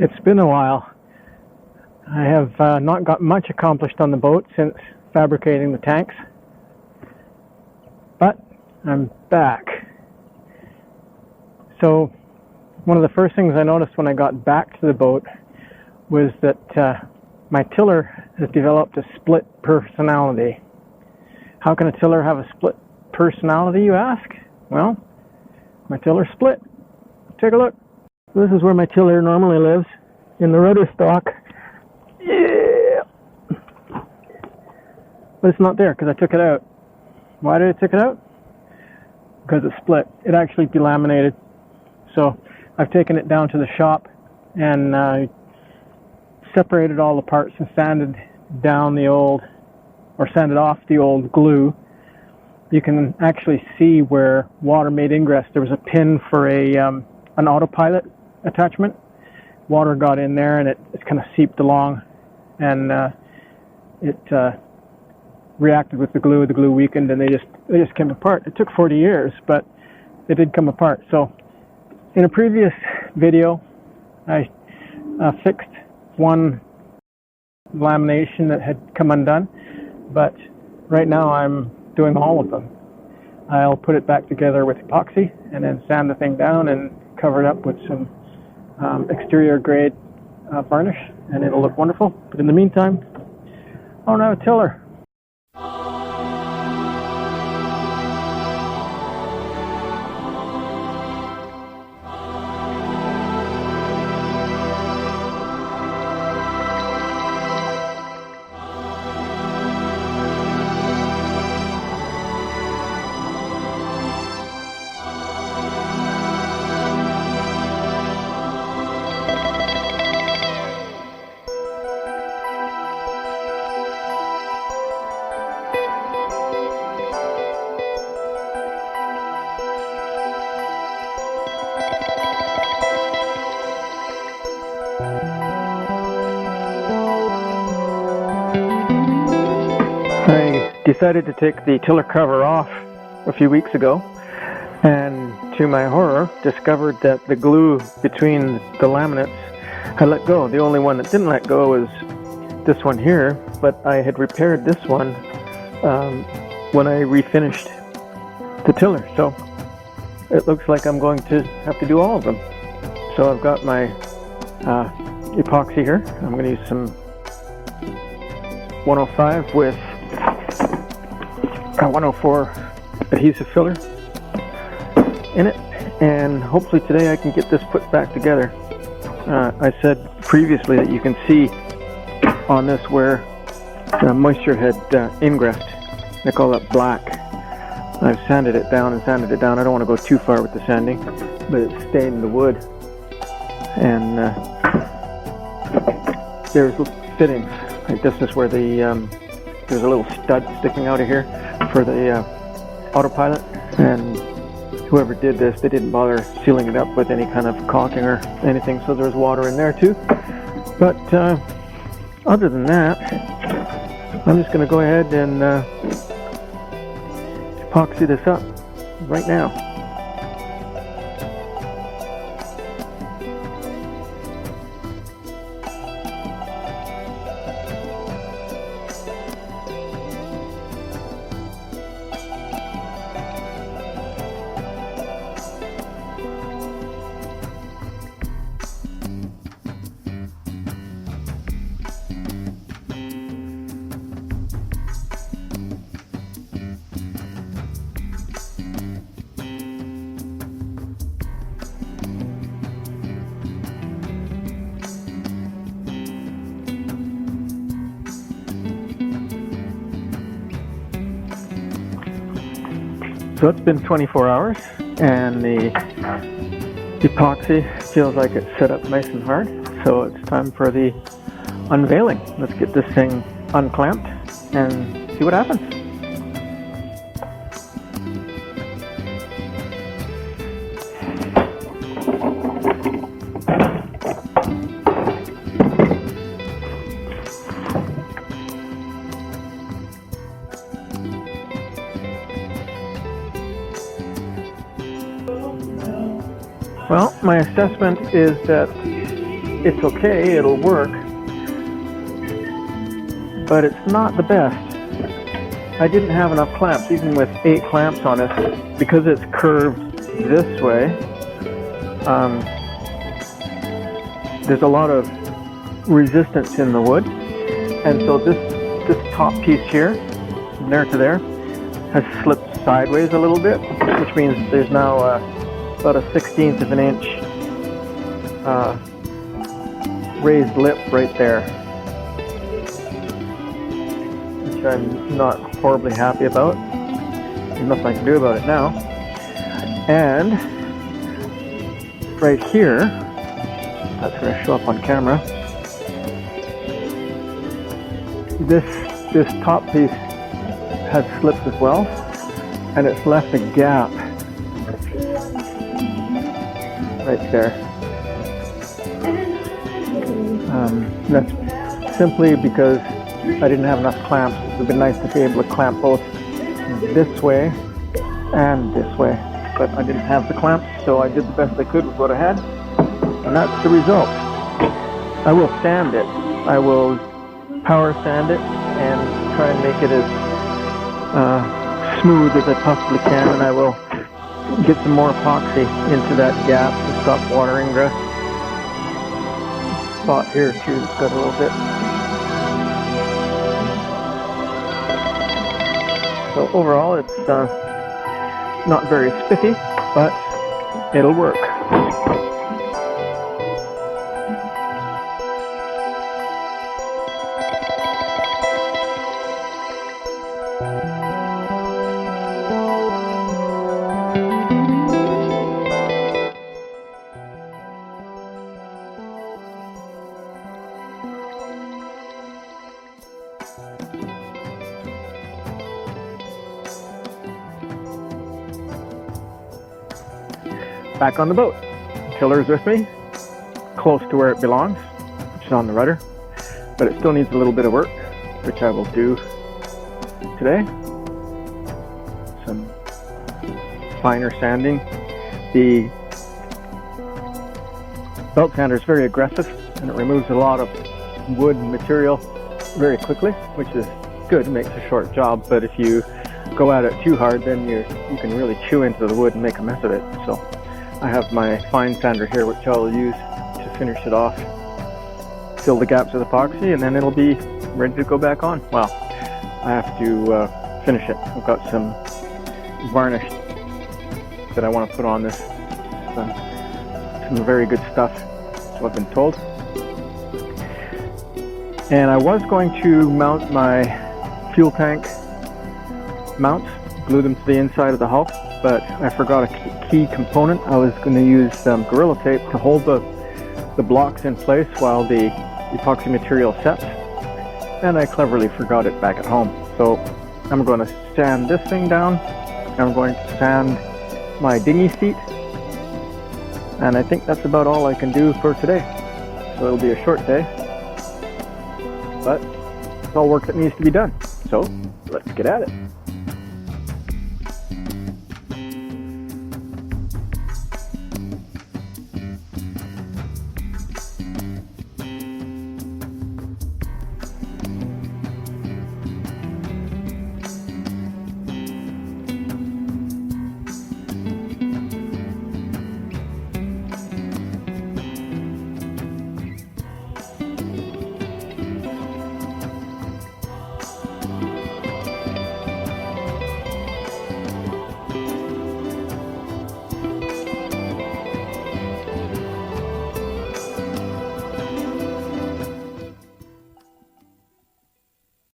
It's been a while. I have not got much accomplished on the boat since fabricating the tanks, but I'm back. So one of the first things I noticed when I got back to the boat was that my tiller has developed a split personality. How can a tiller have a split personality, you ask? Well, my tiller's split. Take a look. This is where my tiller normally lives, in the rudder stock. Yeah. But it's not there because I took it out. Why did I take it out? Because it's split. It actually delaminated. So I've taken it down to the shop and separated all the parts and sanded down the old, or sanded off the old glue. You can actually see where water made ingress. There was a pin for an autopilot attachment. Water got in there and it kind of seeped along, and it reacted with the glue. The glue weakened and they just came apart. It took 40 years, but they did come apart. So in a previous video, I fixed one lamination that had come undone, but right now I'm doing all of them. I'll put it back together with epoxy and then sand the thing down and cover it up with some exterior grade varnish, and it'll look wonderful. But in the meantime, I don't have a tiller. I decided to take the tiller cover off a few weeks ago, and to my horror discovered that the glue between the laminates had let go. The only one that didn't let go was this one here, but I had repaired this one when I refinished the tiller, so it looks like I'm going to have to do all of them. So I've got my epoxy here. I'm going to use some 105 with 104 adhesive filler in it, and hopefully today I can get this put back together. I said previously that you can see on this where moisture had ingressed. They call that black. I've sanded it down and sanded it down. I don't want to go too far with the sanding, but it stained the wood. And there's fittings. Like this is where the there's a little stud sticking out of here for the autopilot, and whoever did this, they didn't bother sealing it up with any kind of caulking or anything, so there's water in there too. But other than that, I'm just going to go ahead and epoxy this up right now. So it's been 24 hours and the epoxy feels like it's set up nice and hard. So it's time for the unveiling. Let's get this thing unclamped and see what happens. Well, my assessment is that it's okay, it'll work, but it's not the best. I didn't have enough clamps, even with 8 clamps on it, because it's curved this way. There's a lot of resistance in the wood, and so this top piece here, from there to there, has slipped sideways a little bit, which means there's now about a 1/16 of an inch raised lip right there, which I'm not horribly happy about. There's nothing I can do about it now. And right here, that's going to show up on camera, this top piece has slipped as well, and it's left a gap right there. That's simply because I didn't have enough clamps. It would have been nice to be able to clamp both this way and this way, but I didn't have the clamps, so I did the best I could with what I had, and that's the result. I will sand it. I will power sand it and try and make it as smooth as I possibly can, and I will get some more epoxy into that gap to stop water ingress. Spot here too, it's got a little bit. So overall, it's not very spiffy, but it'll work. Back on the boat. Tiller's with me, close to where it belongs, which is on the rudder, but it still needs a little bit of work, which I will do today. Some finer sanding. The belt sander is very aggressive, and it removes a lot of wood material very quickly, which is good. It makes a short job, but if you go at it too hard, then you can really chew into the wood and make a mess of it. So I have my fine sander here, which I'll use to finish it off, fill the gaps with epoxy, and then it'll be ready to go back on. Well, I have to finish it. I've got some varnish that I want to put on this. Some very good stuff, so I've been told. And I was going to mount my fuel tank mounts, glue them to the inside of the hull, but I forgot a key component. I was going to use Gorilla Tape to hold the blocks in place while the epoxy material sets, and I cleverly forgot it back at home. So I'm going to sand this thing down, and I'm going to sand my dinghy seat, and I think that's about all I can do for today. So it'll be a short day, but it's all work that needs to be done. So let's get at it.